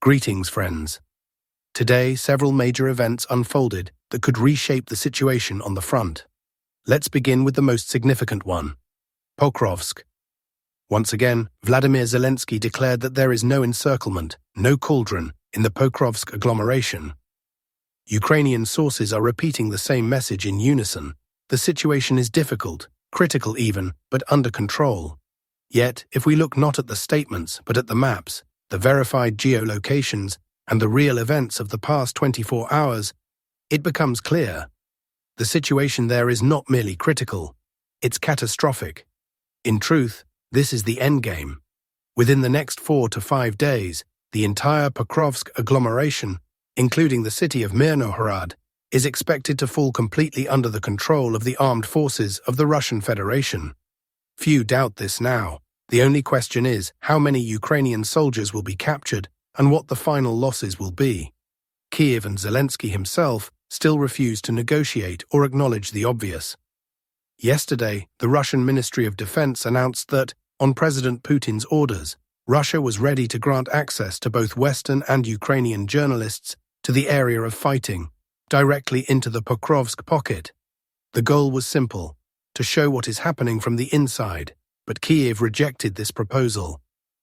Greetings, friends. Today, several major events unfolded that could reshape the situation on the front. Let's begin with the most significant one, Pokrovsk. Once again, Vladimir Zelensky declared that there is no encirclement, no cauldron, in the Pokrovsk agglomeration. Ukrainian sources are repeating the same message in unison. The situation is difficult, critical even, but under control. Yet, if we look not at the statements, but at the maps, the verified geolocations, and the real events of the past 24 hours, it becomes clear. The situation there is not merely critical, it's catastrophic. In truth, this is the endgame. Within the next 4 to 5 days, the entire Pokrovsk agglomeration, including the city of Myrnohrad, is expected to fall completely under the control of the armed forces of the Russian Federation. Few doubt this now. The only question is how many Ukrainian soldiers will be captured and what the final losses will be. Kiev and Zelensky himself still refuse to negotiate or acknowledge the obvious. Yesterday, the Russian Ministry of Defense announced that, on President Putin's orders, Russia was ready to grant access to both Western and Ukrainian journalists to the area of fighting, directly into the Pokrovsk pocket. The goal was simple: to show what is happening from the inside, but Kiev rejected this proposal.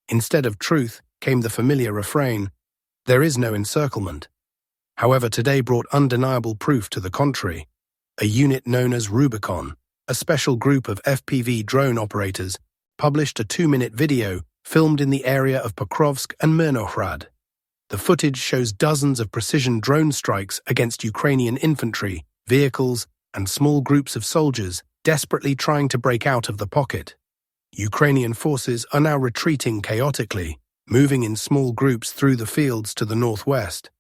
Instead of truth came the familiar refrain, "There is no encirclement." However, today brought undeniable proof to the contrary. A unit known as Rubicon, a special group of FPV drone operators, published a 2-minute video filmed in the area of Pokrovsk and Myrnohrad. The footage shows dozens of precision drone strikes against Ukrainian infantry, vehicles, and small groups of soldiers desperately trying to break out of the pocket. Ukrainian forces are now retreating chaotically, moving in small groups through the fields to the northwest.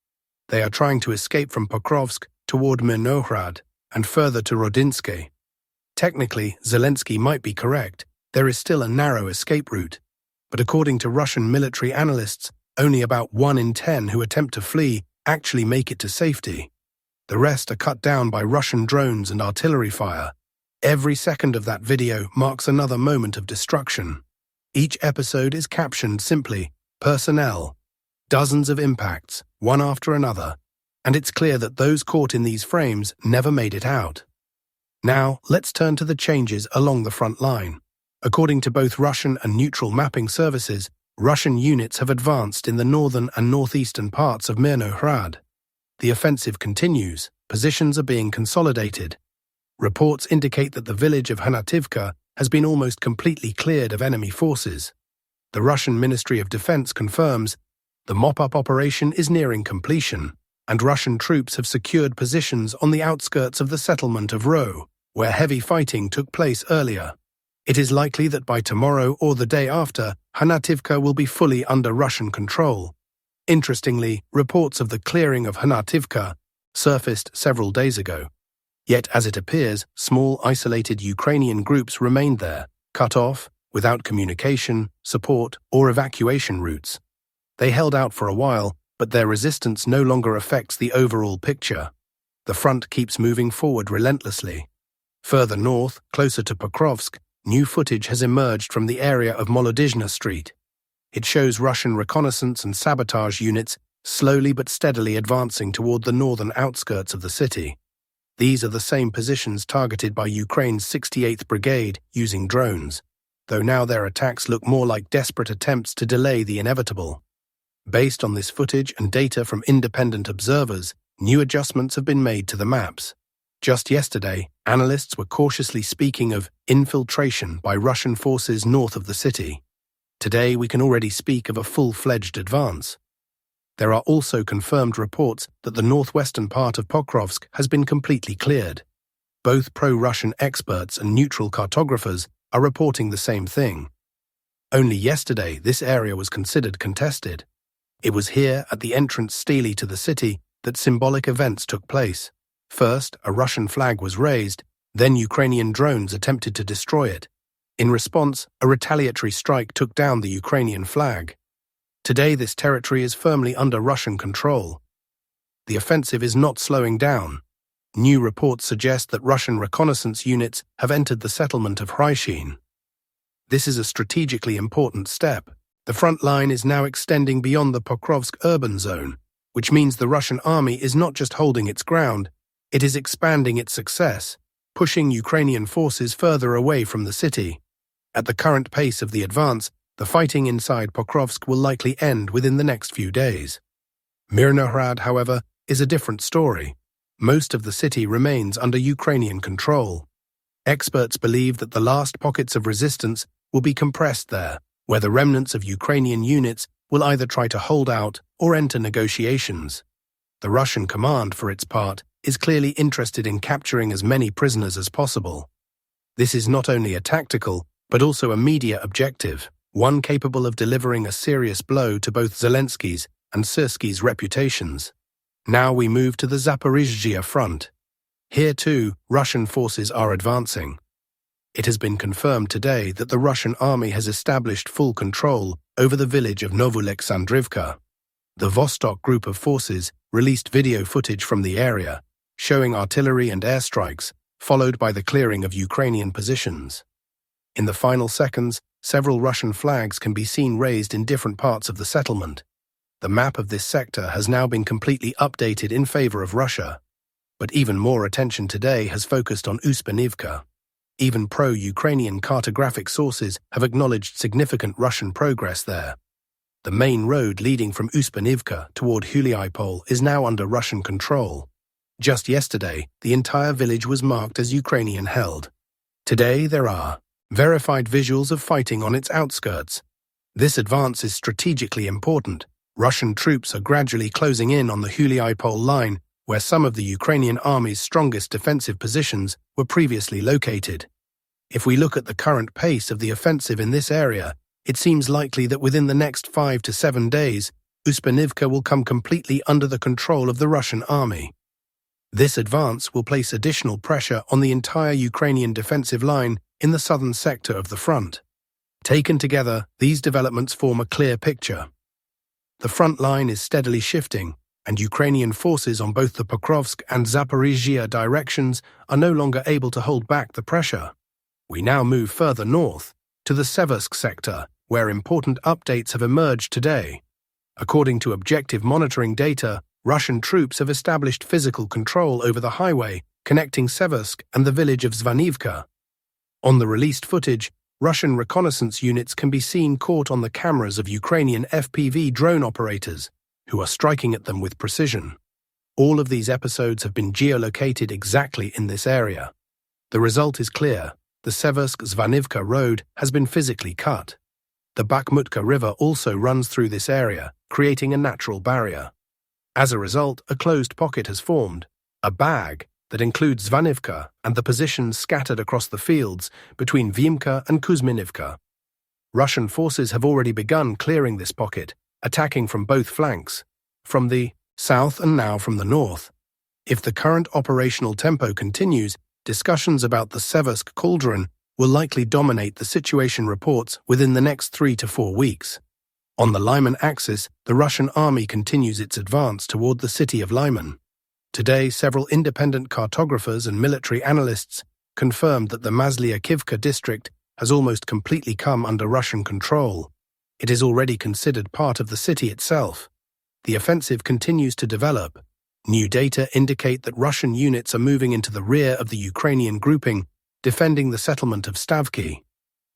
They are trying to escape from Pokrovsk toward Myrnohrad and further to Rodinske. Technically, Zelensky might be correct. There is still a narrow escape route. But according to Russian military analysts, only about 1 in 10 who attempt to flee actually make it to safety. The rest are cut down by Russian drones and artillery fire. Every second of that video marks another moment of destruction. Each episode is captioned simply, "Personnel." Dozens of impacts, one after another, and it's clear that those caught in these frames never made it out. Now, let's turn to the changes along the front line. According to both Russian and neutral mapping services, Russian units have advanced in the northern and northeastern parts of Myrnohrad. The offensive continues, positions are being consolidated. Reports indicate that the village of Hanativka has been almost completely cleared of enemy forces. The Russian Ministry of Defense confirms the mop-up operation is nearing completion, and Russian troops have secured positions on the outskirts of the settlement of Ro, where heavy fighting took place earlier. It is likely that by tomorrow or the day after, Hanativka will be fully under Russian control. Interestingly, reports of the clearing of Hanativka surfaced several days ago. Yet, as it appears, small isolated Ukrainian groups remained there, cut off, without communication, support, or evacuation routes. They held out for a while, but their resistance no longer affects the overall picture. The front keeps moving forward relentlessly. Further north, closer to Pokrovsk, new footage has emerged from the area of Molodizhna Street. It shows Russian reconnaissance and sabotage units slowly but steadily advancing toward the northern outskirts of the city. These are the same positions targeted by Ukraine's 68th Brigade using drones, though now their attacks look more like desperate attempts to delay the inevitable. Based on this footage and data from independent observers, new adjustments have been made to the maps. Just yesterday, analysts were cautiously speaking of infiltration by Russian forces north of the city. Today, we can already speak of a full-fledged advance. There are also confirmed reports that the northwestern part of Pokrovsk has been completely cleared. Both pro-Russian experts and neutral cartographers are reporting the same thing. Only yesterday, this area was considered contested. It was here, at the entrance stele to the city, that symbolic events took place. First, a Russian flag was raised, then Ukrainian drones attempted to destroy it. In response, a retaliatory strike took down the Ukrainian flag. Today, this territory is firmly under Russian control. The offensive is not slowing down. New reports suggest that Russian reconnaissance units have entered the settlement of Hryshyn. This is a strategically important step. The front line is now extending beyond the Pokrovsk urban zone, which means the Russian army is not just holding its ground, it is expanding its success, pushing Ukrainian forces further away from the city. At the current pace of the advance, the fighting inside Pokrovsk will likely end within the next few days. Myrnohrad, however, is a different story. Most of the city remains under Ukrainian control. Experts believe that the last pockets of resistance will be compressed there, where the remnants of Ukrainian units will either try to hold out or enter negotiations. The Russian command, for its part, is clearly interested in capturing as many prisoners as possible. This is not only a tactical, but also a media objective, one capable of delivering a serious blow to both Zelensky's and Seversky's reputations. Now we move to the Zaporizhzhia front. Here too, Russian forces are advancing. It has been confirmed today that the Russian army has established full control over the village of Novoalexandrivka. The Vostok group of forces released video footage from the area, showing artillery and airstrikes, followed by the clearing of Ukrainian positions. In the final seconds, several Russian flags can be seen raised in different parts of the settlement. The map of this sector has now been completely updated in favor of Russia. But even more attention today has focused on Uspennivka. Even pro-Ukrainian cartographic sources have acknowledged significant Russian progress there. The main road leading from Uspennivka toward Huliaipol is now under Russian control. Just yesterday, the entire village was marked as Ukrainian-held. Today there are verified visuals of fighting on its outskirts. This advance is strategically important. Russian troops are gradually closing in on the Huliaipol line, where some of the Ukrainian army's strongest defensive positions were previously located. If we look at the current pace of the offensive in this area, it seems likely that within the next 5 to 7 days, Uspennivka will come completely under the control of the Russian army. This advance will place additional pressure on the entire Ukrainian defensive line in the southern sector of the front. Taken together, these developments form a clear picture. The front line is steadily shifting, and Ukrainian forces on both the Pokrovsk and Zaporizhzhia directions are no longer able to hold back the pressure. We now move further north, to the Seversk sector, where important updates have emerged today. According to objective monitoring data, Russian troops have established physical control over the highway connecting Seversk and the village of Zvanivka. On the released footage, Russian reconnaissance units can be seen caught on the cameras of Ukrainian FPV drone operators, who are striking at them with precision. All of these episodes have been geolocated exactly in this area. The result is clear. The Seversk-Zvanivka road has been physically cut. The Bakhmutka River also runs through this area, creating a natural barrier. As a result, a closed pocket has formed, a bag that includes Zvanivka and the positions scattered across the fields between Vimka and Kuzminivka. Russian forces have already begun clearing this pocket, attacking from both flanks, from the south and now from the north. If the current operational tempo continues, discussions about the Seversk cauldron will likely dominate the situation reports within the next 3 to 4 weeks. On the Lyman axis, the Russian army continues its advance toward the city of Lyman. Today, several independent cartographers and military analysts confirmed that the Masliakivka district has almost completely come under Russian control. It is already considered part of the city itself. The offensive continues to develop. New data indicate that Russian units are moving into the rear of the Ukrainian grouping, defending the settlement of Stavki.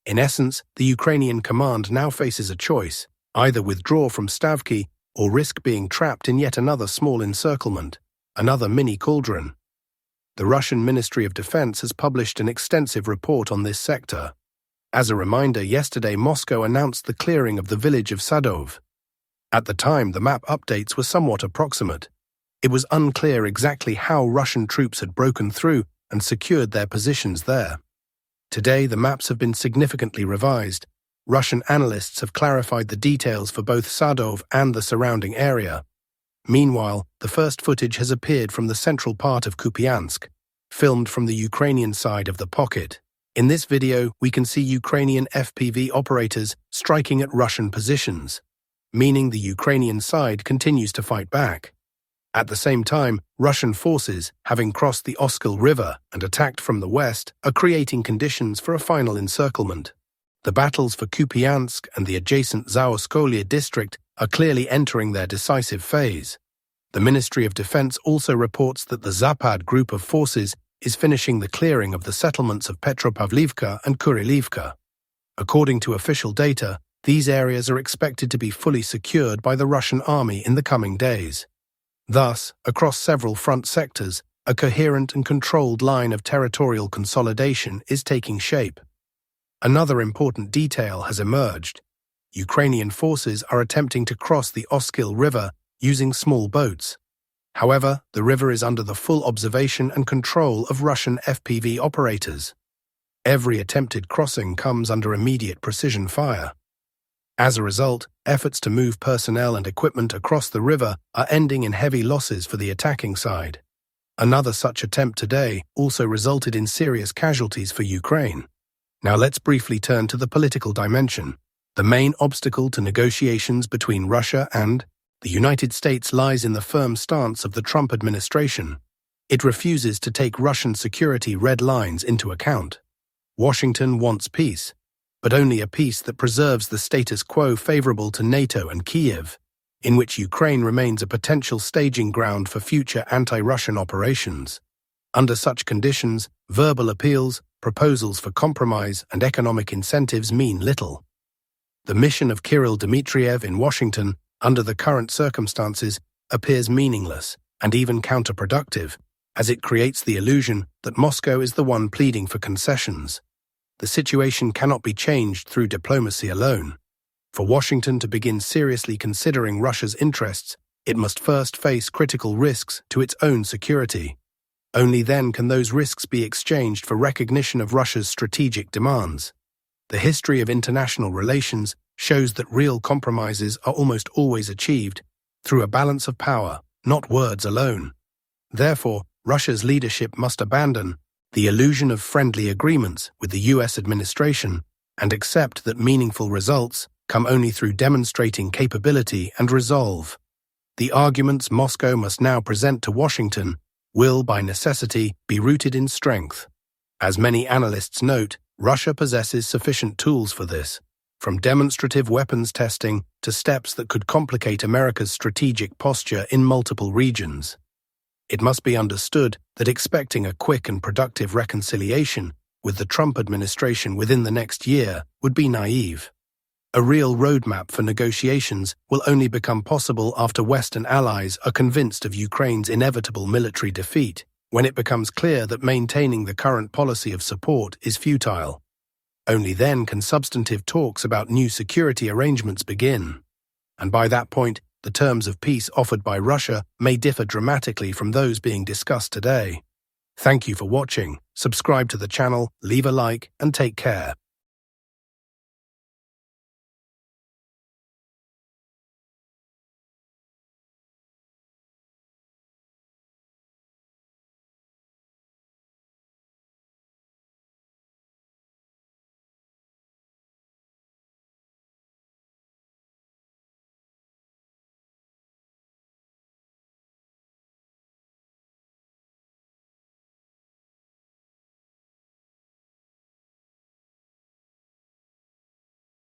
In essence, the Ukrainian command now faces a choice: either withdraw from Stavki or risk being trapped in yet another small encirclement, another mini cauldron. The Russian Ministry of Defense has published an extensive report on this sector. As a reminder, yesterday Moscow announced the clearing of the village of Sadov. At the time, the map updates were somewhat approximate. It was unclear exactly how Russian troops had broken through and secured their positions there. Today, the maps have been significantly revised. Russian analysts have clarified the details for both Sadov and the surrounding area. Meanwhile, the first footage has appeared from the central part of Kupiansk, filmed from the Ukrainian side of the pocket. In this video, we can see Ukrainian FPV operators striking at Russian positions, meaning the Ukrainian side continues to fight back. At the same time, Russian forces, having crossed the Oskil River and attacked from the west, are creating conditions for a final encirclement. The battles for Kupiansk and the adjacent Zaporizhzhia district are clearly entering their decisive phase. The Ministry of Defense also reports that the Zapad group of forces is finishing the clearing of the settlements of Petropavlivka and Kurilivka. According to official data, these areas are expected to be fully secured by the Russian army in the coming days. Thus, across several front sectors, a coherent and controlled line of territorial consolidation is taking shape. Another important detail has emerged. Ukrainian forces are attempting to cross the Oskil River using small boats. However, the river is under the full observation and control of Russian FPV operators. Every attempted crossing comes under immediate precision fire. As a result, efforts to move personnel and equipment across the river are ending in heavy losses for the attacking side. Another such attempt today also resulted in serious casualties for Ukraine. Now let's briefly turn to the political dimension. The main obstacle to negotiations between Russia and the United States lies in the firm stance of the Trump administration. It refuses to take Russian security red lines into account. Washington wants peace, but only a peace that preserves the status quo favorable to NATO and Kyiv, in which Ukraine remains a potential staging ground for future anti-Russian operations. Under such conditions, verbal appeals, proposals for compromise, and economic incentives mean little. The mission of Kirill Dmitriev in Washington, under the current circumstances, appears meaningless and even counterproductive, as it creates the illusion that Moscow is the one pleading for concessions. The situation cannot be changed through diplomacy alone. For Washington to begin seriously considering Russia's interests, it must first face critical risks to its own security. Only then can those risks be exchanged for recognition of Russia's strategic demands. The history of international relations shows that real compromises are almost always achieved through a balance of power, not words alone. Therefore, Russia's leadership must abandon the illusion of friendly agreements with the US administration and accept that meaningful results come only through demonstrating capability and resolve. The arguments Moscow must now present to Washington will, by necessity, be rooted in strength. As many analysts note, Russia possesses sufficient tools for this, from demonstrative weapons testing to steps that could complicate America's strategic posture in multiple regions. It must be understood that expecting a quick and productive reconciliation with the Trump administration within the next year would be naive. A real roadmap for negotiations will only become possible after Western allies are convinced of Ukraine's inevitable military defeat, when it becomes clear that maintaining the current policy of support is futile. Only then can substantive talks about new security arrangements begin. And by that point, the terms of peace offered by Russia may differ dramatically from those being discussed today. Thank you for watching. Subscribe to the channel, leave a like, and take care.